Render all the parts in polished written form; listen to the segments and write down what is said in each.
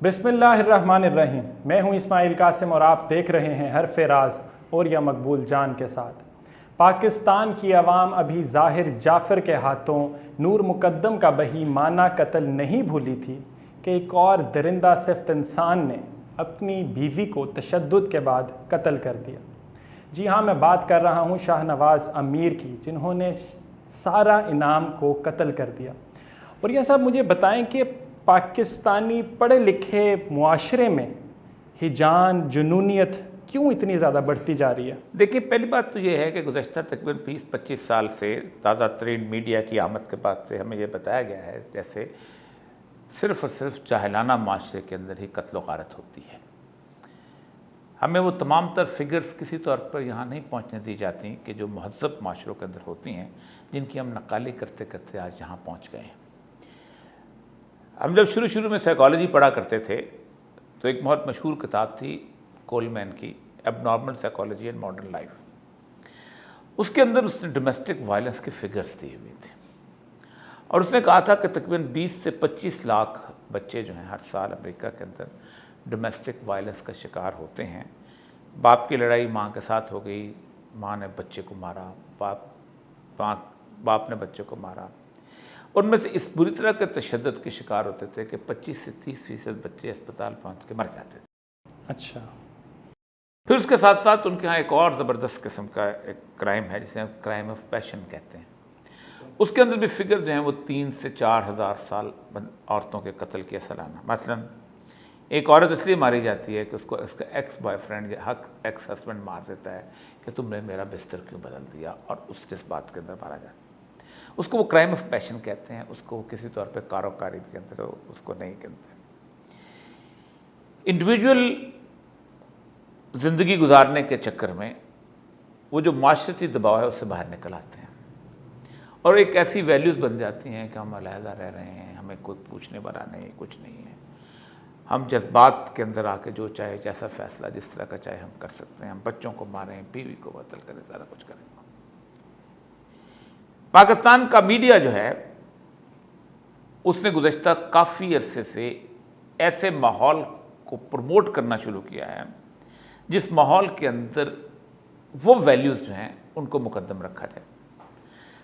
बिस्मिल्लाहिर्रहमानिर्रहीम। मैं हूं इस्माइल कासिम और आप देख रहे हैं हरफ राज और या मकबूल जान के साथ। पाकिस्तान की आवाम अभी ज़ाहिर जाफ़र के हाथों नूर मुकद्दम का बहीमाना कत्ल नहीं भूली थी कि एक और दरिंदा सिफ्त इंसान ने अपनी बीवी को तशद्दुद के बाद कत्ल कर दिया। जी हाँ, मैं बात कर रहा हूँ शाहनवाज़ अमीर की, जिन्होंने सारा इनाम को कत्ल कर दिया। और यह सब मुझे बताएं कि पाकिस्तानी पढ़े लिखे मुआशरे में हिजान जुनूनियत क्यों इतनी ज़्यादा बढ़ती जा रही है। देखिए, पहली बात तो ये है कि गुज़श्ता तकरीबन 20-25 साल से ताज़ा तरीन मीडिया की आमद के बाद से हमें ये बताया गया है जैसे सिर्फ़ और सिर्फ जाहिलाना माशरे के अंदर ही कत्ल गारत होती है। हमें वो तमाम तर फिगर्स किसी तौर पर यहाँ नहीं पहुँचने दी जाती कि जो महज़्ज़ब माशरों के अंदर होती हैं, जिनकी हम नक़ाली करते करते आज यहाँ पहुँच गए हैं। हम जब शुरू में साइकोलॉजी पढ़ा करते थे तो एक बहुत मशहूर किताब थी कोलमैन की, abnormal psychology and modern life. उसके अंदर उसने डोमेस्टिक वायलेंस के फिगर्स दी हुई थी और उसने कहा था कि तकरीबन 20 से 25 लाख बच्चे जो हैं हर साल अमेरिका के अंदर डोमेस्टिक वायलेंस का शिकार होते हैं। बाप की लड़ाई माँ के साथ हो गई, माँ ने बच्चे को मारा, बाप ने बच्चे को मारा। उनमें से इस बुरी तरह के तशद्दुद के शिकार होते थे कि 25 से 30% बच्चे अस्पताल पहुँच के मर जाते थे। अच्छा। फिर उसके साथ साथ उनके यहाँ एक और ज़बरदस्त किस्म का एक क्राइम है जिसे हम क्राइम ऑफ पैशन कहते हैं। उसके अंदर भी फिगर जो हैं वो 3 से 4 हज़ार साल औरतों के कत्ल किया सालाना। मसलन एक औरत इसलिए मारी जाती है कि उसको उसका एक्स बॉयफ्रेंड या एक्स हस्बैंड मार देता है कि तुमने मेरा बिस्तर क्यों बदल दिया, और उस जज्बात के अंदर मारा जाता है। उसको वो क्राइम ऑफ पैशन कहते हैं, उसको किसी तौर पे कारोकारी के अंदर उसको नहीं कहते। इंडिविजुअल ज़िंदगी गुजारने के चक्कर में वो जो माशरती दबाव है उससे बाहर निकल आते हैं और एक ऐसी वैल्यूज़ बन जाती हैं कि हम अलहदा रह रहे हैं, हमें कोई पूछने वाला नहीं, कुछ नहीं है। हम जज्बात के अंदर आके जो चाहे जैसा फैसला जिस तरह का चाहे हम कर सकते हैं। हम बच्चों को मारें, बीवी को कत्ल करें, सारा कुछ करें। पाकिस्तान का मीडिया जो है उसने गुज़श्ता काफ़ी अरसे से ऐसे माहौल को प्रमोट करना शुरू किया है जिस माहौल के अंदर वो वैल्यूज़ जो हैं उनको मुकद्दम रखा जाए।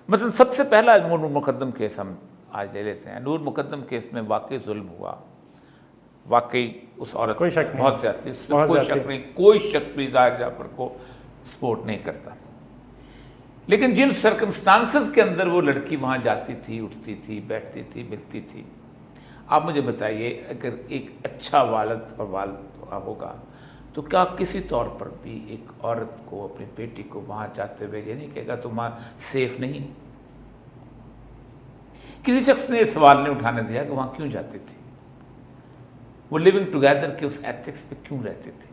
मतलब सबसे पहला नूर मुकद्दम केस हम आज ले लेते हैं। नूर मुकद्दम केस में वाकई जुल्म हुआ, वाकई उस औरत कोई शक नहीं, बहुत ज़्यादती, उसमें कोई शक नहीं, कोई शख्स भी ज़ाहिर जाफर को सपोर्ट नहीं करता। लेकिन जिन सर्कमस्टांसेस के अंदर वो लड़की वहाँ जाती थी, उठती थी, बैठती थी, मिलती थी, आप मुझे बताइए, अगर एक अच्छा वालिद और वालिद होगा तो क्या किसी तौर पर भी एक औरत को, अपनी बेटी को वहाँ जाते हुए ये नहीं कहेगा तुम वहाँ सेफ नहीं? किसी शख्स ने सवाल नहीं उठाने दिया कि वहाँ क्यों जाती थी, वो लिविंग टुगेदर के उस एथिक्स पे क्यों रहती थी।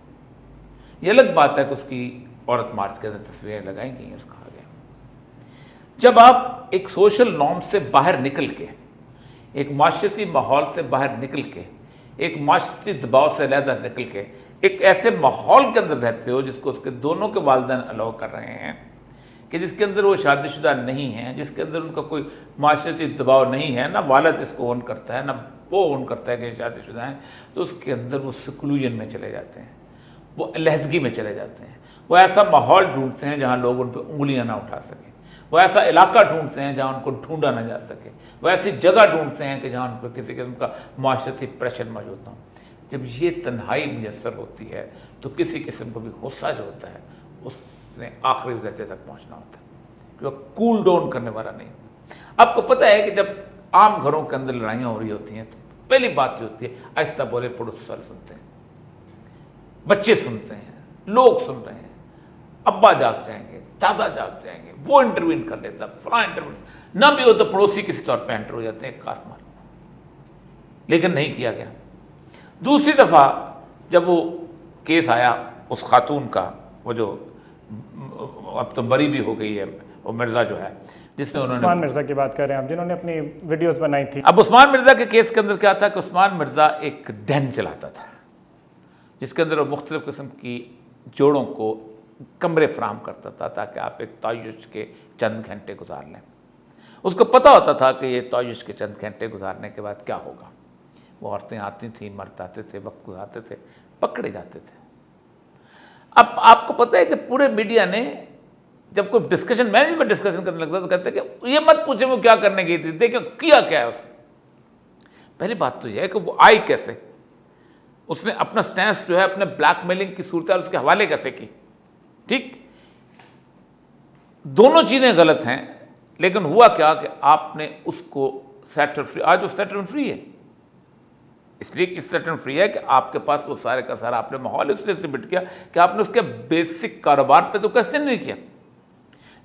ये अलग बात है कि उसकी औरत मार्च के अंदर तस्वीरें लगाई गई, उसका जब आप एक सोशल नॉर्म से बाहर निकल के, एक माशरती माहौल से बाहर निकल के, एक माशरती दबाव से अलहदा निकल के एक ऐसे माहौल के अंदर रहते हो जिसको उसके दोनों के वालिदैन अलाउ कर रहे हैं, कि जिसके अंदर वो शादीशुदा नहीं हैं, जिसके अंदर उनका कोई माशरती दबाव नहीं है, ना वालिद इसको ओन करता है ना वो ओन करता है कि शादीशुदा हैं, तो उसके अंदर वो सिक्लूजन में चले जाते हैं, वो अलहदगी में चले जाते हैं। वो ऐसा माहौल ढूंढते हैं जहाँ लोग उन पर उंगलियाँ ना उठा सकें, वो ऐसा इलाका ढूंढते हैं जहाँ उनको ढूंढा ना जा सके, वो ऐसी जगह ढूंढते हैं कि जहाँ उन पर किसी किस्म का माशरती प्रेशर मौजूद ना हो। जब ये तन्हाई मुयस्सर होती है तो किसी किस्म को भी गुस्सा जो होता है उसने आखिरी दर्जे तक पहुँचना होता है, कि वह कूल डाउन करने वाला नहीं। आपको पता है कि जब आम घरों के अंदर लड़ाइयाँ हो रही होती हैं तो पहली बात ये होती है आहिस्ता बोले पड़ोस वाले सुनते हैं, बच्चे सुनते हैं, लोग सुन रहे हैं, अब्बा जाग जाएंगे, दादा जाग जाएंगे, वो इंटरवीन कर लेता, फला इंटरवीन ना भी हो तो पड़ोसी किसी तौर पे एंटर हो जाते हैं, खास मार। लेकिन नहीं किया गया। दूसरी दफ़ा जब वो केस आया उस खातून का, वो जो अब तो बरी भी हो गई है, वो मिर्ज़ा जो है, जिसमें उन्होंने उस्मान मिर्ज़ा की बात कर रहे हैं आप, जिन्होंने अपनी वीडियोस बनाई थी। अब उस्मान मिर्ज़ा के केस के अंदर क्या था कि उस्मान मिर्ज़ा एक डैन चलाता था जिसके अंदर वो मुख्तलिफ़ किस्म की जोड़ों को कमरे फराम करता था ताकि आप एक तायुश के चंद घंटे गुजार लें। उसको पता होता था कि ये तायुश के चंद घंटे गुजारने के बाद क्या होगा। वो औरतें आती थी, मर्द आते थे, वक्त गुजारते थे, पकड़े जाते थे। अब आपको पता है कि पूरे मीडिया ने जब कोई डिस्कशन, मैं भी डिस्कशन करने लगता तो कहते कि ये मत पूछे वो क्या करने गई थी, देखो किया क्या है उसने। पहली बात तो यह है कि वो आई कैसे, उसने अपना स्टैंस जो है अपने ब्लैकमेलिंग की सूरत उसके हवाले कैसे की। ठीक, दोनों चीज़ें गलत हैं, लेकिन हुआ क्या कि आपने उसको सेट फ्री, आज वो सेट फ्री है, इसलिए कि सेट फ्री है कि आपके पास वो सारे का सारा आपने माहौल इसलिए सिमिट किया कि आपने उसके बेसिक कारोबार पे तो क्वेश्चन नहीं किया।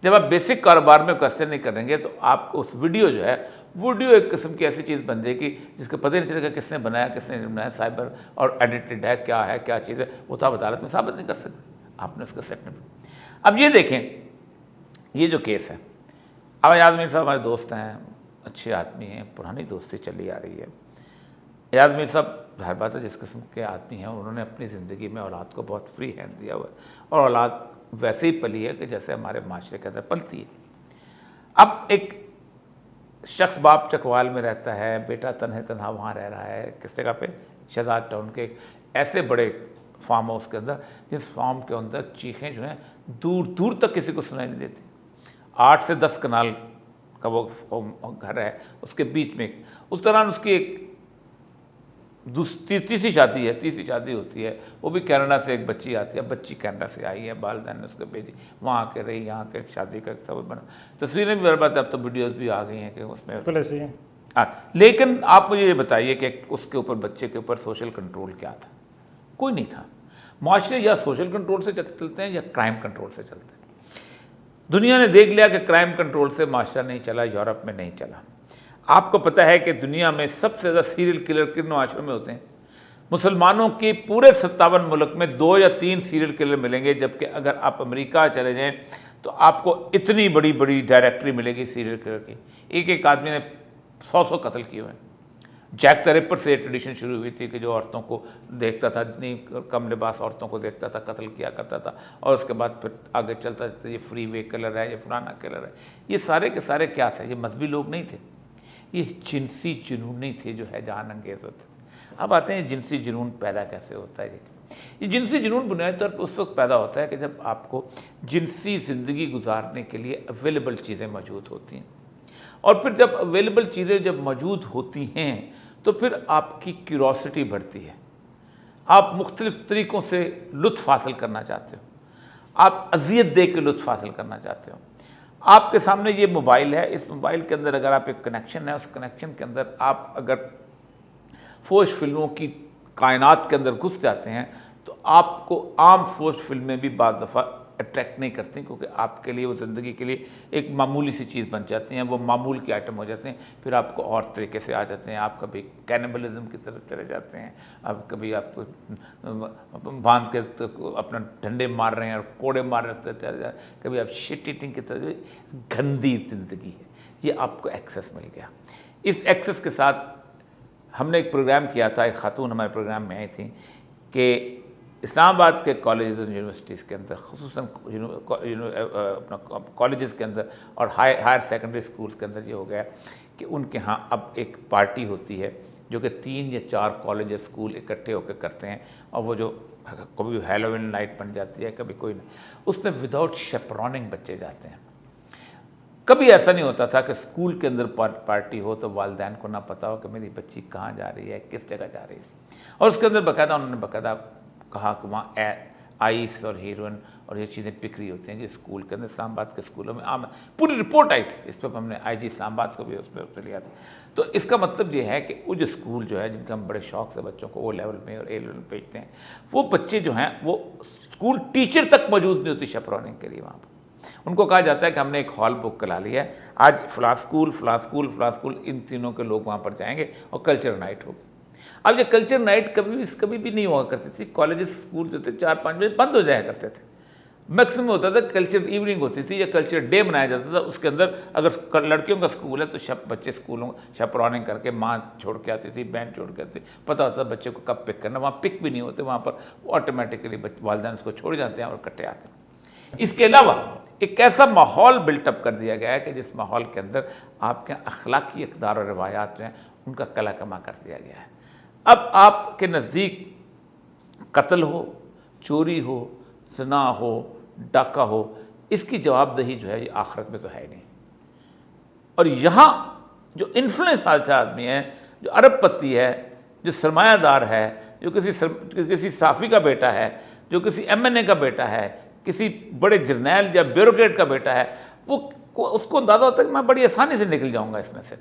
जब आप बेसिक कारोबार में क्वेश्चन नहीं करेंगे तो आपको उस वीडियो जो है, वीडियो एक किस्म की ऐसी चीज़ बन जाएगी जिसका पता ही नहीं चलेगा किसने बनाया किसने नहीं बनाया, साइबर और एडिटेड है, क्या चीज़ है, वो तो आप अदालत में साबित नहीं कर सकते, आपने उसका सेट नहीं। अब ये देखें, ये जो केस है, अब एजाज मीर साहब हमारे दोस्त हैं, अच्छे आदमी हैं, पुरानी दोस्ती चली आ रही है। एजाज मीर साहब जाहिर बात है जिस किस्म के आदमी हैं, उन्होंने अपनी ज़िंदगी में औलाद को बहुत फ्री हैंड दिया हुआ है और औलाद वैसे ही पली है कि जैसे हमारे माशरे के अंदर पलती है। अब एक शख्स बाप चकवाल में रहता है, बेटा तन्हा वहाँ रह रहा है, किस जगह पे, शहजाद टाउन के ऐसे बड़े फार्म हाउस के अंदर, जिस फार्म के अंदर चीखें जो हैं दूर दूर तक किसी को सुनाई नहीं देती। 8 से 10 कनाल का वो घर है, उसके बीच में उस दौरान उसकी एक तीसरी शादी होती है, वो भी कनाडा से एक बच्ची आती है, बच्ची कनाडा से आई है, वालिदैन ने उसको भेजी, वहाँ आके रही, यहाँ के शादी का सब बना, तस्वीरें भी बर्बाद, अब तो वीडियोस भी आ गई हैं कि उसमें। लेकिन आप मुझे ये बताइए कि उसके ऊपर, बच्चे के ऊपर सोशल कंट्रोल क्या था? कोई नहीं था। माशरे या सोशल कंट्रोल से चलते हैं या क्राइम कंट्रोल से चलते हैं। दुनिया ने देख लिया कि क्राइम कंट्रोल से माशरा नहीं चला, यूरोप में नहीं चला। आपको पता है कि दुनिया में सबसे ज़्यादा सीरियल किलर किन माशरों में होते हैं? मुसलमानों के पूरे 57 मुल्क में 2 या 3 सीरियल किलर मिलेंगे, जबकि अगर आप अमेरिका चले जाएं तो आपको इतनी बड़ी बड़ी डायरेक्टरी मिलेगी सीरियल किलर की। एक एक आदमी ने 100 कत्ल किए हुए हैं। जैक द रिपर से ट्रेडिशन शुरू हुई थी कि जो औरतों को देखता था, इतनी कम लिबास औरतों को देखता था, कत्ल किया करता था, और उसके बाद फिर आगे चलता था, ये फ्री वे किलर है, ये फलाना किलर है। ये सारे के सारे क्या थे? ये मजहबी लोग नहीं थे, ये जिनसी जुनून नहीं थे जो है जान अंगेज होते थे। अब आते हैं जिनसी जुनून पैदा कैसे होता है। ये जिनसी जुनून बुनियादी तौर पर उस वक्त पैदा होता है कि जब आपको जिनसी ज़िंदगी गुजारने के लिए अवेलेबल चीज़ें मौजूद होती हैं, और फिर जब अवेलेबल चीज़ें जब मौजूद होती हैं तो फिर आपकी क्यूरोसिटी बढ़ती है, आप मुख्तलिफ़ तरीक़ों से लुत्फ़ हासिल करना चाहते हो, आप अज़ियत दे के लुत्फ़ हासिल करना चाहते हो। आपके सामने ये मोबाइल है, इस मोबाइल के अंदर अगर आप एक कनेक्शन है, उस कनेक्शन के अंदर आप अगर फौज फिल्मों की कायनात के अंदर घुस जाते हैं तो आपको आम फौज फिल्में भी बाज़ दफ़ा अट्रैक्ट नहीं करती, क्योंकि आपके लिए वो ज़िंदगी के लिए एक मामूली सी चीज़ बन जाती हैं, वो मामूल के आइटम हो जाते हैं। फिर आपको और तरीके से आ जाते हैं, आप कभी कैनिबलिज्म की तरफ चले जाते हैं, अब कभी आप बांध के तो अपना डंडे मार रहे हैं और कोड़े मार रहे हैं, चले जाए, कभी आप शिट ईटिंग की तरफ। गंदी ज़िंदगी है, ये आपको एक्सेस मिल गया। इस एक्सेस के साथ हमने एक प्रोग्राम किया था, एक खातून हमारे प्रोग्राम में आई थी कि इस्लामाबाद के कॉलेजेस और यूनिवर्सिटीज़ के अंदर, ख़ुसूसन अपना कॉलेजेस के अंदर और हायर सेकेंडरी स्कूल्स के अंदर ये हो गया कि उनके यहाँ अब एक पार्टी होती है जो कि 3 या 4 कॉलेज या स्कूल इकट्ठे होकर करते हैं, और वो जो कभी हैलोवीन नाइट बन जाती है, कभी कोई नहीं, उसमें विदाउट शेपरॉनिंग बच्चे जाते हैं। कभी ऐसा नहीं होता था कि स्कूल के अंदर पार्टी हो तो वालिदैन को ना पता हो कि मेरी बच्ची कहाँ जा रही है, किस जगह जा रही है। और उसके अंदर बाकायदा उन्होंने बाकायदा कहा कि वहाँ आइस और हीरोइन और ये चीज़ें बिक्री होती हैं, जो स्कूल के अंदर इस्लामाबाद के स्कूलों में आम पूरी रिपोर्ट आई थी। इस पर हमने IG इस्लामाबाद को भी उस पर लिया था। तो इसका मतलब ये है कि वो जो स्कूल जो है, जिनका हम बड़े शौक से बच्चों को O लेवल में और A लेवल में भेजते हैं, वो बच्चे जो हैं वो स्कूल टीचर तक मौजूद नहीं होती शेपरॉनिंग के लिए। वहाँ पर उनको कहा जाता है कि हमने एक हॉल बुक करा लिया है, आज फ़लाँ स्कूल इन तीनों के लोग वहाँ पर जाएंगे और कल्चर नाइट होगी। अब ये कल्चर नाइट कभी भी नहीं हुआ करती थी। कॉलेज स्कूल जो थे 4-5 बजे बंद हो जाया करते थे। मैक्सिमम होता था कल्चर इवनिंग होती थी या कल्चर डे मनाया जाता था। उसके अंदर अगर लड़कियों का स्कूल है तो बच्चे स्कूलों शेपरॉनिंग करके माँ छोड़ के आती थी, बहन छोड़ के आती थी, पता होता था बच्चे को कब पिक करना। वहाँ पिक भी नहीं होते, वहाँ पर ऑटोमेटिकली वालिदैन उसको छोड़ जाते हैं और इकट्ठे आते हैं। इसके अलावा एक ऐसा माहौल बिल्टअप कर दिया गया है कि जिस माहौल के अंदर आपके अखलाकी इक़दार और रवायात जो हैं उनका कला कमा कर दिया गया है। अब आपके नज़दीक कत्ल हो, चोरी हो, ज़िना हो, डाका हो, इसकी जवाबदेही जो है ये आखिरत में तो है नहीं। और यहाँ जो इन्फ्लुएंस आदमी है, जो अरबपति है, जो सरमायादार है, जो किसी साफ़ी का बेटा है, जो किसी MNA का बेटा है, किसी बड़े जर्नैल या ब्यूरोक्रेट का बेटा है, उसको अंदाज़ा होता है कि मैं बड़ी आसानी से निकल जाऊँगा इसमें से।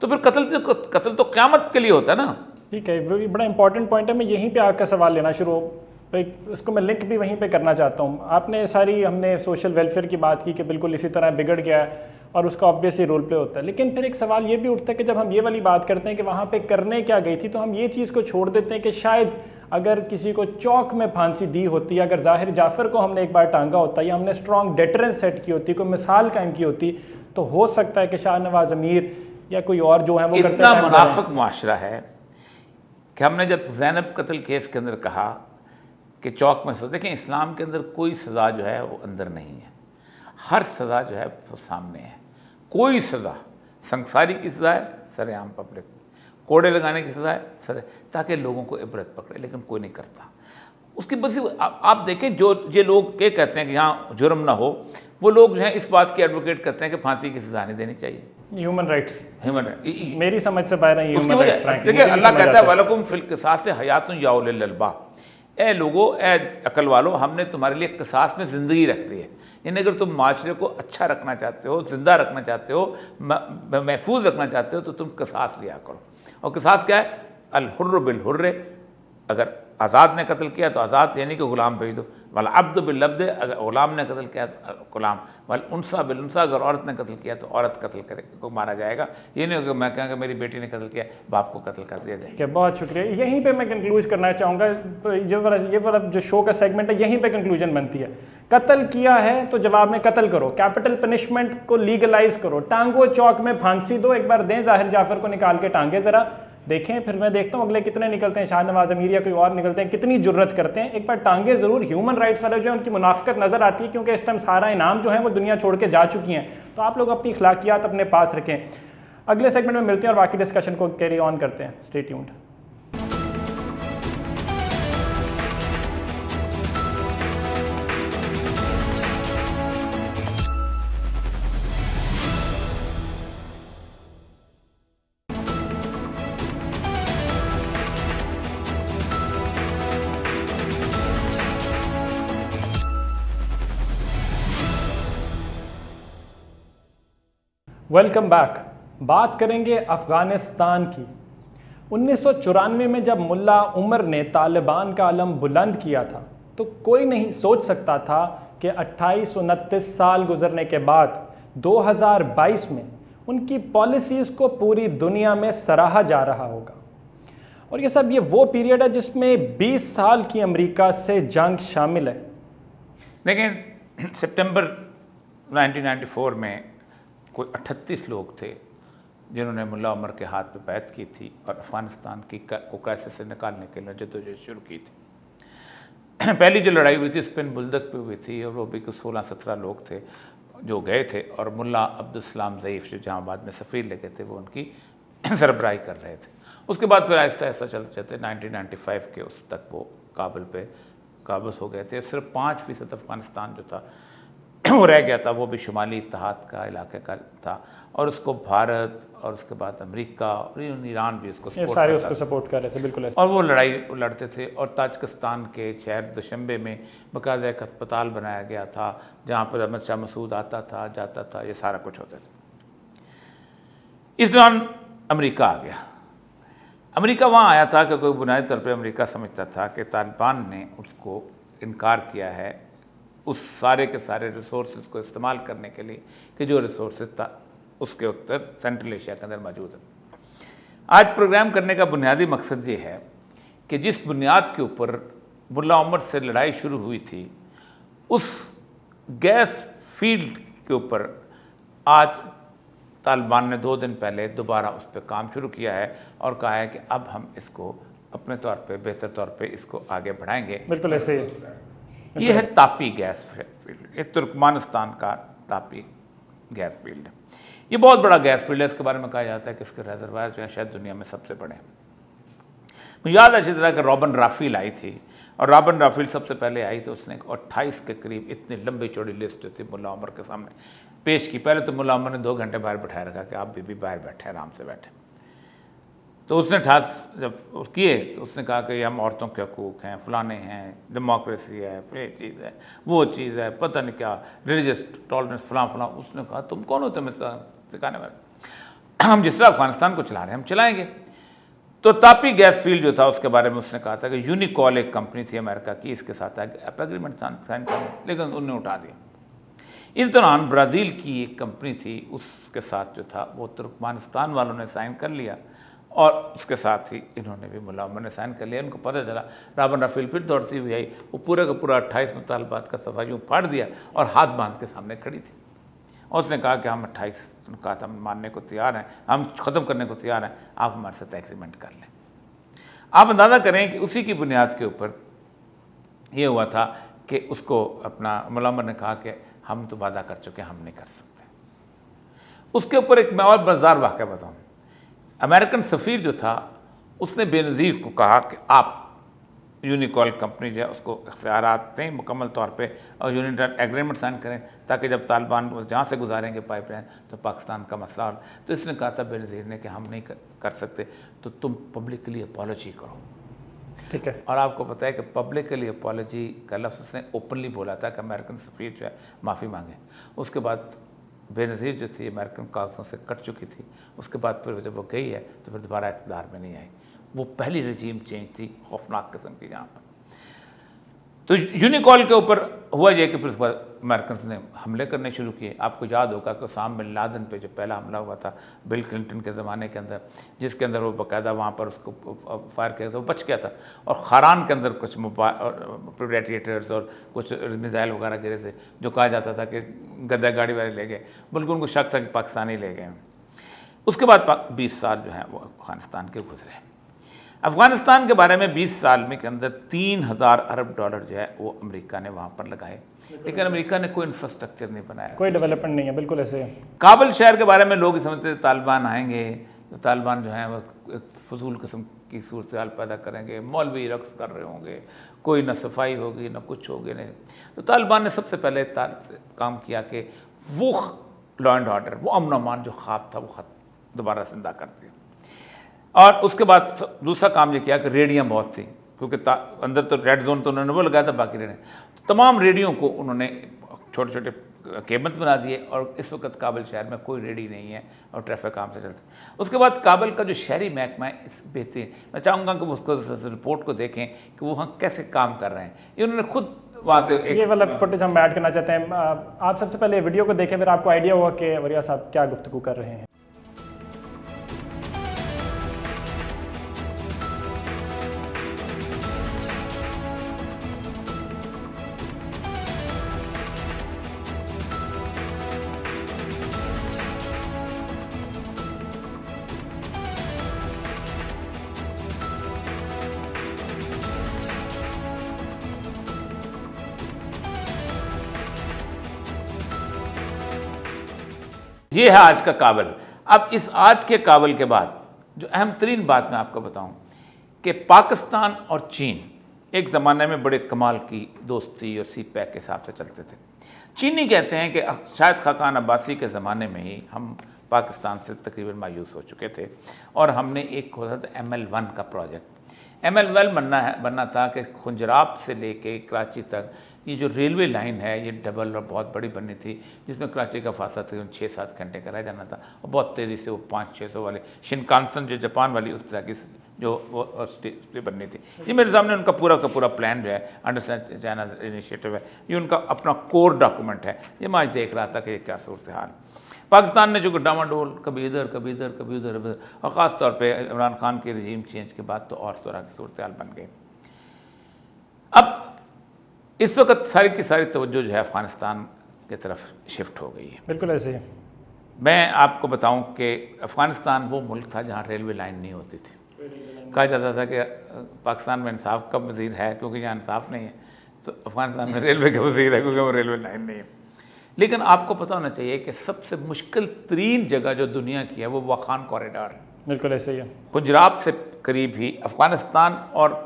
तो फिर कत्ल तो क़यामत के लिए होता है ना। ठीक है, बड़ा इंपॉर्टेंट पॉइंट है। मैं यहीं पे आकर सवाल लेना शुरू, उसको मैं लिंक भी वहीं पे करना चाहता हूँ। हमने सोशल वेलफेयर की बात की कि बिल्कुल इसी तरह बिगड़ गया है और उसका ऑब्वियसली रोल प्ले होता है, लेकिन फिर एक सवाल ये भी उठता है कि जब हम ये वाली बात करते हैं कि वहाँ पे करने क्या गई थी, तो हम ये चीज़ को छोड़ देते हैं कि शायद अगर किसी को चौक में फांसी दी होती, अगर ज़ाहिर जाफ़र को हमने एक बार टांगा होता या हमने स्ट्रॉन्ग डेटरेंस सेट की होती, कोई मिसाल कायम की होती, तो हो सकता है कि शाहनवाज़ अमीर या कोई और जो है वो करते इतना मुनाफिक माशरा है कि हमने जब ज़ैनब कत्ल केस के अंदर कहा कि चौक में सज़ा, देखें इस्लाम के अंदर कोई सज़ा जो है वो अंदर नहीं है, हर सज़ा जो है वो सामने है। कोई सज़ा, संसारी की सज़ा है सरेआम पब्लिक, कोड़े लगाने की सज़ा है सर, ताकि लोगों को इबरत पकड़े, लेकिन कोई नहीं करता। उसकी वजह आप देखें, जो ये लोग ये कहते हैं कि यहाँ जुर्म ना हो, वो लोग जो है इस बात की एडवोकेट करते हैं कि फांसी की सज़ा नहीं देनी चाहिए। ह्यूमन राइट्स, मेरी समझ से बाहर है ह्यूमन राइट्स। देखिए अल्लाह कहता है वलकुम फिल क़िसास से हयातुन या उलिल अलबाब, ए लोगो, ए अकल वालो, हमने तुम्हारे लिए क़िसास में ज़िंदगी रख दी है। यानी अगर तुम माशरे को अच्छा रखना चाहते हो, ज़िंदा रखना चाहते हो, महफूज रखना चाहते हो, तो तुम क़िसास लिया करो। और क़िसास क्या है? अल हुर्र बिल हुर्र, अगर आज़ाद ने कत्ल किया तो आज़ाद यानी कि ग़ुलाम भेज दो, वल अब्द बिल अब्द, अगर ग़ुलाम ने कत्ल किया तो ग़ुलाम, वल उनसा बिल उनसा, अगर औरत ने कत्ल किया तो औरत कत्ल करे को मारा जाएगा। ये नहीं होगा मैं कहूँगा मेरी बेटी ने कत्ल किया, बाप को कत्ल कर दिया जाए। क्या बहुत शुक्रिया। यहीं पे मैं कंक्लूज करना चाहूँगा, ये वाला जो शो का सेगमेंट है यहीं पे कंक्लूजन बनती है। कत्ल किया है तो जवाब में कत्ल करो, कैपिटल पनिशमेंट को लीगलाइज करो, टांगो चौक में फांसी दो, एक बार दें ज़ाहिर जाफ़र को निकाल के टांगे ज़रा देखें, फिर मैं देखता हूँ अगले कितने निकलते हैं, शाहनवाज़ अमीर या कोई और निकलते हैं, कितनी जुर्रत करते हैं। एक बार टांगे ज़रूर। ह्यूमन राइट्स वाले जो है उनकी मुनाफिकत नज़र आती है, क्योंकि इस टाइम सारा इनाम जो है वो दुनिया छोड़ के जा चुकी हैं। तो आप लोग अपनी अखलाकियात अपने पास रखें। अगले सेगमेंट में मिलते हैं और बाकी डिस्कशन को कैरी ऑन करते हैं। Stay tuned. Welcome back. बात करेंगे अफ़गानिस्तान की। 1994 में जब मुल्ला उमर ने तालिबान का अलम बुलंद किया था, तो कोई नहीं सोच सकता था कि 28-29 साल गुजरने के बाद 2022 में उनकी पॉलिसीज़ को पूरी दुनिया में सराहा जा रहा होगा। और ये वो पीरियड है जिसमें 20 साल की अमेरिका से जंग शामिल है। लेकिन सितंबर 1994 में कोई 38 लोग थे जिन्होंने मुल्ला उमर के हाथ पे बैत की थी और अफ़गानिस्तान को कैसे से निकालने के लिए जद्दोजहद शुरू की थी। पहली जो लड़ाई हुई थी स्पिन बुल्दक पे हुई थी, और वो भी कुछ 16-17 लोग थे जो गए थे, और मुल्ला अब्दुल सलाम ज़ईफ़ जो जहाँ बाद में सफ़ीर लेके थे वो उनकी सरबराही कर रहे थे। उसके बाद फिर आहिस्ता आहिस्ता चलते चलते 1995 के उस तक वो काबुल पे काबूज़ हो गए थे। सिर्फ 5% अफ़गानिस्तान जो था वो रह गया था, वो भी शुमाली इत्तेहाद का इलाके का था, और उसको भारत और उसके बाद अमेरिका और ईरान भी उसको सपोर्ट कर रहे थे। बिल्कुल। और वो लड़ाई लड़ते थे, और ताजिकिस्तान के शहर दुशंबे में बाकायदा एक अस्पताल बनाया गया था जहाँ पर अहमद शाह मसूद आता था जाता था, ये सारा कुछ होता था। इस दौरान अमेरिका आ गया। अमेरिका वहाँ आया था कि कोई बुनियादी तौर पर अमेरिका समझता था कि तालिबान ने उसको इनकार किया है उस सारे के सारे रिसोर्सेज को इस्तेमाल करने के लिए कि जो रिसोर्सेज था उसके उत्तर सेंट्रल एशिया के अंदर मौजूद है। आज प्रोग्राम करने का बुनियादी मकसद ये है कि जिस बुनियाद के ऊपर मुल्ला उमर से लड़ाई शुरू हुई थी, उस गैस फील्ड के ऊपर आज तालिबान ने 2 दिन पहले दोबारा उस पर काम शुरू किया है और कहा है कि अब हम इसको अपने तौर पे बेहतर तौर पे इसको आगे बढ़ाएंगे। बिल्कुल ऐसे ही। ये है तापी गैस फील्ड, ये तुर्कमानिस्तान का तापी गैस फील्ड है। ये बहुत बड़ा गैस फील्ड है। इसके बारे में कहा जाता है कि इसके रिजर्वायर जो है शायद दुनिया में सबसे बड़े हैं। मुझे याद है अच्छी तरह कि रॉबिन राफेल आई थी, और रॉबिन राफेल सबसे पहले आई तो उसने 28 के करीब इतनी लंबी चौड़ी लिस्ट जो थी मुल्ला उमर के सामने पेश की। पहले तो मुल्ला उमर ने 2 घंटे बाहर बैठाया रखा कि आप भी बाहर बैठे, आराम से बैठे। तो उसने ठास जब किए तो उसने कहा कि हम औरतों के हकूक़ हैं, फलाने हैं, डेमोक्रेसी है, ये चीज़ है, वो चीज़ है, पता नहीं क्या, रिलीजियस टॉलरेंस, फलां। उसने कहा तुम कौन हो तुम्हें सिखाने वाले, हम जिस तरह अफगानिस्तान को चला रहे हैं हम चलाएँगे। तो तापी गैस फील्ड जो था उसके बारे में उसने कहा था कि यूनिकॉल एक कंपनी थी अमेरिका की, इसके साथ एग्रीमेंट साइन कर, लेकिन उन्होंने उठा दिया। इस दौरान ब्राज़ील की एक कंपनी थी, उसके साथ जो था वो तुर्कमानिस्तान वालों ने साइन कर लिया, और उसके साथ ही इन्होंने भी मुल्ला उमर ने साइन कर लिया। उनको पता चला, रॉबिन राफेल फिर दौड़ती हुई आई, वो पूरा का पूरा 28 मुतालबात का सफ़ा यूँ फाड़ दिया और हाथ बांध के सामने खड़ी थी, और उसने कहा कि हम 28 कहा था हम मानने को तैयार हैं, हम ख़त्म करने को तैयार हैं, आप हमारे साथ एग्रीमेंट कर लें। आप अंदाज़ा करें कि उसी की बुनियाद के ऊपर ये हुआ था कि उसको अपना मुल्ला उमर ने कहा कि हम तो वादा कर चुके हैं, हम नहीं कर सकते। उसके ऊपर एक मैं और मज़ेदार वाक़या बताऊँ। अमेरिकन सफ़ीर जो था उसने बेनज़ीर को कहा कि आप यूनिकॉल कंपनी जो है उसको इख्तियारात दें मुकम्मल तौर पे, और यूनिटर्न एग्रीमेंट साइन करें, ताकि जब तालिबान जहाँ से गुजारेंगे पाइपलाइन तो पाकिस्तान का मसला हो। तो इसने कहा था बेनज़ीर ने कि हम नहीं कर सकते, तो तुम पब्लिकली अपॉलॉजी करो। ठीक है। और आपको पता है कि पब्लिकली अपॉलॉजी का लफ्ज़ उसने ओपनली बोला था कि अमेरिकन सफ़ीर जो है माफ़ी मांगे। उसके बाद बेनज़ीर जो थी अमेरिकन कागज़ों से कट चुकी थी, उसके बाद फिर जब वो गई है तो फिर दोबारा इक़्तिदार में नहीं आई। वो पहली रजीम चेंज थी खौफनाक किस्म की जहाँ पर। तो यूनिकॉल के ऊपर हुआ ये कि फिर उसके बाद अमेरिकन ने हमले करने शुरू किए। आपको याद होगा कि उसामा बिन लादेन पे जो पहला हमला हुआ था बिल क्लिंटन के ज़माने के अंदर, जिसके अंदर वो बाकायदा वहाँ पर उसको फायर किया था, वो बच गया था, और खारान के अंदर कुछ रेडिएटर्स और कुछ मिसाइल वगैरह गिरे थे, जो कहा जाता था कि गद्दा गाड़ी वाले ले गए, बल्कि उनको शक था कि पाकिस्तानी ले गए। उसके बाद 20 साल जो हैं वो अफ़गानिस्तान के गुजरे। अफ़गानिस्तान के बारे में 20 साल में के अंदर 3000 अरब डॉलर जो है वो अमेरिका ने वहाँ पर लगाए, लेकिन अमेरिका ने कोई इंफ्रास्ट्रक्चर नहीं बनाया, कोई डेवलपमेंट नहीं है, बिल्कुल ऐसे है। काबुल शहर के बारे में लोग समझते थे तालिबान आएंगे तो तालिबान जो है वो एक फजूल किस्म की सूरत हाल पैदा करेंगे, मौलवी रक्स कर रहे होंगे, कोई ना सफाई होगी ना कुछ होगी नहीं। तो तालिबान ने सबसे पहले काम किया कि वो लॉ एंड ऑर्डर, वो अमन अमान जो ख्वाब था वो दोबारा जिंदा कर दिया। और उसके बाद दूसरा काम ये किया कि रेडियाँ बहुत थी, क्योंकि अंदर तो रेड जोन तो उन्होंने वो लगाया था, बाकी रेडियाँ तो तमाम रेडियो को उन्होंने छोटे छोटे केबल्स बना दिए, और इस वक्त काबुल शहर में कोई रेडी नहीं है और ट्रैफिक आराम से चलता है। उसके बाद काबुल का जो शहरी महकमा है इस बेहतरीन, मैं चाहूँगा कि उसको रिपोर्ट को देखें कि वो वहाँ कैसे काम कर रहे हैं। ये उन्होंने खुद वहाँ से ये वाला फुटेज हम ऐड करना चाहते हैं। आप सबसे पहले वीडियो को देखें, फिर आपको आइडिया होगा कि वरिया साहब क्या गुफ्तगू कर रहे हैं। ये है आज का काबुल। अब इस आज के काबुल के बाद जो अहम तरीन बात मैं आपको बताऊं कि पाकिस्तान और चीन एक ज़माने में बड़े कमाल की दोस्ती और सी पैक के हिसाब से चलते थे। चीनी कहते हैं कि शायद खाकान अब्बासी के ज़माने में ही हम पाकिस्तान से तकरीबन मायूस हो चुके थे, और हमने एक खोला था ML1 का प्रोजेक्ट। ML1 बनना था कि खुंजराब से लेके कराची तक ये जो रेलवे लाइन है ये डबल और बहुत बड़ी बननी थी, जिसमें कराची का फासला तकरीबन 6-7 घंटे का रह जाना था, और बहुत तेज़ी से वो 500-600 वाले शिनकानसन जो जापान वाली उस तरह की जो वो बननी थी। ये मेरे सामने उनका पूरा का पूरा प्लान जो है अंडरस्टैंड चाइना इनिशिएटिव है, ये उनका अपना कोर डॉक्यूमेंट है। ये मैं आज देख रहा था कि ये क्या सूरत हाल। पाकिस्तान ने जो डामाडोल कभी इधर कभी इधर कभी उधर, और ख़ास तौर पे इमरान खान के रजीम चेंज के बाद तो और तरह की सूरत हाल बन गई। अब इस वक्त सारी की सारी तवज्जो जो है अफ़गानिस्तान की तरफ शिफ्ट हो गई है। बिल्कुल ऐसे ही। मैं आपको बताऊं कि अफ़गानिस्तान वो मुल्क था जहाँ रेलवे लाइन नहीं होती थी। कहा जाता था कि पाकिस्तान में इंसाफ का वज़ीर है क्योंकि यहाँ इंसाफ नहीं है, तो अफ़गानिस्तान में रेलवे का वज़ीर है क्योंकि वो रेलवे लाइन नहीं है। लेकिन आपको पता होना चाहिए कि सबसे मुश्किल तरीन जगह जो दुनिया की है वो वाखान कॉरिडोर है। बिल्कुल ऐसे ही है। पंजाब से करीब ही अफ़गानिस्तान और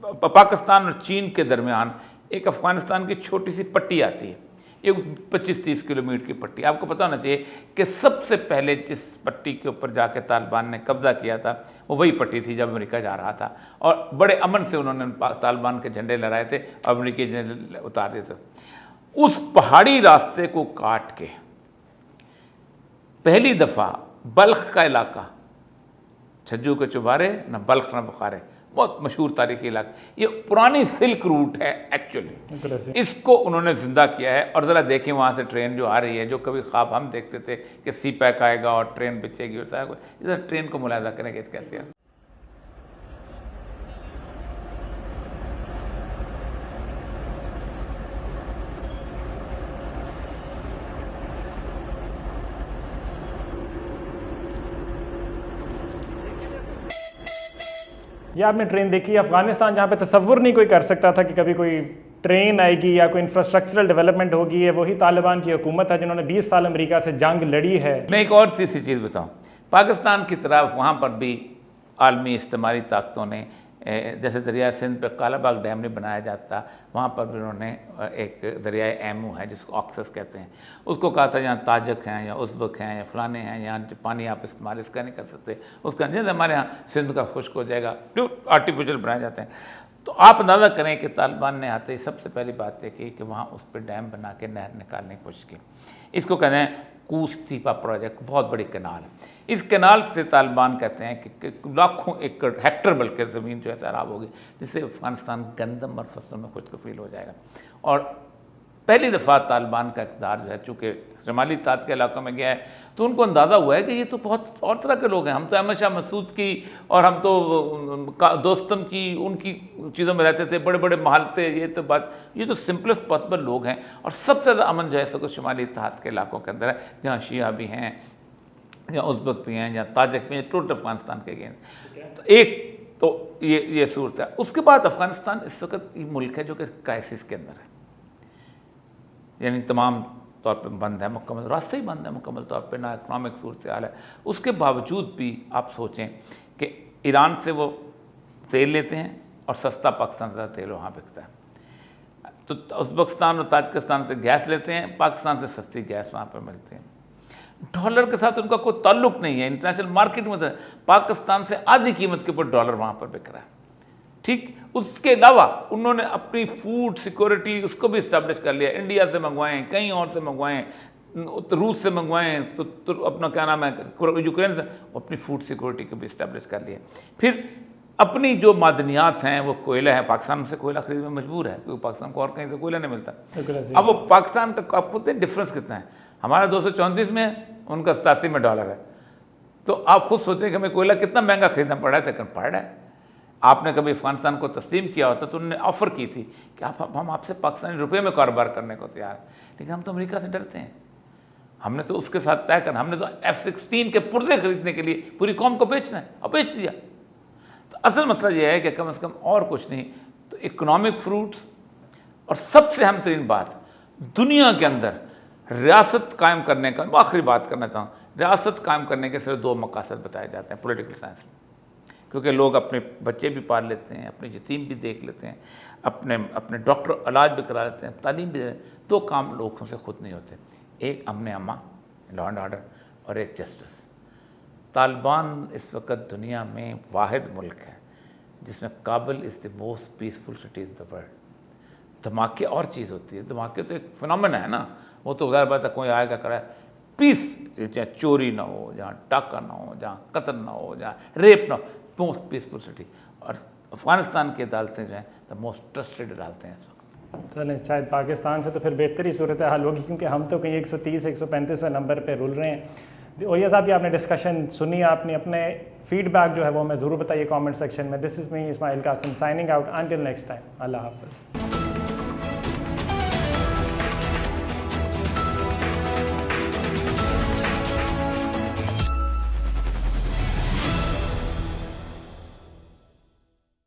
पाकिस्तान और चीन के दरमियान एक अफ़गानिस्तान की छोटी सी पट्टी आती है, ये 25-30 किलोमीटर की पट्टी। आपको पता होना चाहिए कि सबसे पहले जिस पट्टी के ऊपर जाके तालिबान ने कब्ज़ा किया था वो वही पट्टी थी जब अमेरिका जा रहा था, और बड़े अमन से उन्होंने तालिबान के झंडे लहराए थे और अमेरिकी झंडे उतार दिए थे। उस पहाड़ी रास्ते को काट के पहली दफ़ा बल्ख का इलाका, छज्जू के चुबारे न बल्ख न बुखारे, बहुत मशहूर तारीखी इलाका, ये पुरानी सिल्क रूट है एक्चुअली, इसको उन्होंने जिंदा किया है। और ज़रा देखें वहाँ से ट्रेन जो आ रही है, जो कभी ख्वाब हम देखते थे कि सी पैक आएगा और ट्रेन बिछेगी और सारा कुछ, इधर ट्रेन को मुलायजा करेंगे कैसे है। ये आपने ट्रेन देखी, अफगानिस्तान जहाँ पे तसव्वुर नहीं कोई कर सकता था कि कभी कोई ट्रेन आएगी या कोई इंफ्रास्ट्रक्चरल डेवलपमेंट होगी, है वही तालिबान की हुकूमत है जिन्होंने 20 साल अमेरिका से जंग लड़ी है। मैं एक और तीसरी चीज़ बताऊं, पाकिस्तान की तरफ वहाँ पर भी आलमी इस्तेमाली ताकतों ने, जैसे दरिया सिंध पे कालाबाग डैम नहीं बनाया जाता, वहाँ पर भी उन्होंने एक दरियाए एमू है जिसको ऑक्सस कहते हैं, उसको कहा था यहाँ ताजक हैं या उज़्बक हैं या फलाने हैं, यहाँ पानी आप इस्तेमाल इसका नहीं कर सकते उसका, जैसे हमारे यहाँ सिंध का खुश्क हो जाएगा, जो आर्टिफिशियल बनाए जाते हैं। तो आप अंदाज़ा करें कि तालिबान ने आते ही सबसे पहली बात ये की कि वहाँ उस पर डैम बना के नहर निकालने की कोशिश की। इसको कहते हैं कूसतीपा प्रोजेक्ट, बहुत बड़ी कैनाल है। इस कैनाल से तालिबान कहते हैं कि लाखों एकड़ हेक्टर बल्कि ज़मीन जो है सैराब होगी, जिससे अफ़गानिस्तान गंदम और फसलों में खुद कफील हो जाएगा। और पहली दफ़ा तालिबान का इक़्तिदार जो है चूँकि शमाली ताद के इलाकों में गया है, तो उनको अंदाज़ा हुआ है कि ये तो बहुत और तरह के लोग हैं, हम तो अहमद शाह मसूद की और हम तो दोस्तम की उनकी चीज़ों में रहते थे, बड़े बड़े महल थे, ये तो सिंपलेस्ट पॉसिबल लोग हैं। और सबसे ज़्यादा अमन जो है सो शमाली ताद के इलाकों के अंदर है, जहाँ शिया भी हैं या उज़्बक भी हैं या ताजक भी हैं, टोटल अफ़गानिस्तान के गेंद। तो एक तो ये सूरत है। उसके बाद अफ़गानिस्तान इस वक्त ये मुल्क है जो कि क्राइसिस के अंदर है, यानी तमाम तौर पे बंद है, मुकम्मल रास्ते ही बंद है मुकम्मल तौर पे, ना इकनॉमिक सूरत हाल है। उसके बावजूद भी आप सोचें कि ईरान से वो तेल लेते हैं और सस्ता पाकिस्तान से तेल वहाँ बिकता है, तो उज़्बेकिस्तान और ताजिकिस्तान से गैस लेते हैं, पाकिस्तान से सस्ती गैस वहाँ पर मिलती है। डॉलर के साथ उनका कोई ताल्लुक नहीं है, इंटरनेशनल मार्केट में पाकिस्तान से आधी कीमत के ऊपर डॉलर वहाँ पर बिक रहा है। ठीक, उसके अलावा उन्होंने अपनी फूड सिक्योरिटी उसको भी इस्टेब्लिश कर लिया, इंडिया से मंगवाएं, कहीं और से मंगवाएं, रूस से मंगवाएं, तो अपना क्या नाम है यूक्रेन से, अपनी फूड सिक्योरिटी को भी इस्टेब्लिश कर लिया। फिर अपनी जो मादनियात हैं, वो कोयला है, पाकिस्तान से कोयला खरीदने में मजबूर है क्योंकि पाकिस्तान को और कहीं से कोयला नहीं मिलता। अब वो पाकिस्तान का आपको पता है डिफरेंस कितना है, हमारा 234 में है, उनका 87 में डॉलर है। तो आप खुद सोचें कि हमें कोयला कितना महंगा खरीदना पड़ा है, लेकिन पड़ रहा है। आपने कभी अफगानिस्तान को तस्लीम किया होता तो उन्होंने ऑफ़र की थी कि हम आपसे पाकिस्तानी रुपये में कारोबार करने को तैयार हैं, लेकिन हम तो अमेरिका से डरते हैं। हमने तो उसके साथ तय करना, हमने तो F-16 के पुर्जे खरीदने के लिए पूरी कौम को बेचना है, और बेच दिया। तो असल मसला यह है कि कम से कम और कुछ नहीं तो इकोनॉमिक फ्रूट्स, और सबसे अहम तरीन बात दुनिया के अंदर रियासत कायम करने का, आखिरी बात करना चाहूँ, रियासत कायम करने के सिर्फ 2 मकासद बताए जाते हैं पॉलिटिकल साइंस में, क्योंकि लोग अपने बच्चे भी पाल लेते हैं, अपने यतीम भी देख लेते हैं, अपने डॉक्टर इलाज भी करा लेते हैं, तालीम भी दे लेते हैं। 2 काम लोगों से खुद नहीं होते, एक अमन अमा लॉ एंड ऑर्डर और एक जस्टिस। तालिबान इस वक्त दुनिया में वाहिद मुल्क है जिसमें Kabul is the most peaceful city in the world. धमाके और चीज़ होती है, धमाके तो एक फिनोमेना है ना, वो तो ज़ाहिर बात है कोई आएगा कराए, पीस, जहाँ चोरी ना हो, जहाँ डाका ना हो, जहाँ कत्ल ना हो, जहाँ रेप ना हो, मोस्ट पीसफुल सिटी। और अफगानिस्तान की अदालतें जो हैं द मोस्ट ट्रस्टेड अदालतें हैं इस वक्त। चलें, शायद पाकिस्तान से तो फिर बेहतरी सूरत हाल होगी, क्योंकि हम तो कहीं 130-135वें नंबर पे रुल रहे हैं। ओया साहब, ये आपने डिस्कशन सुनी, आपने अपने फीडबैक जो है वो हमें ज़रूर बताइए कमेंट सेक्शन में। This is me Ismail Qasim signing out, until next time, अल्लाह हाफ़िज़।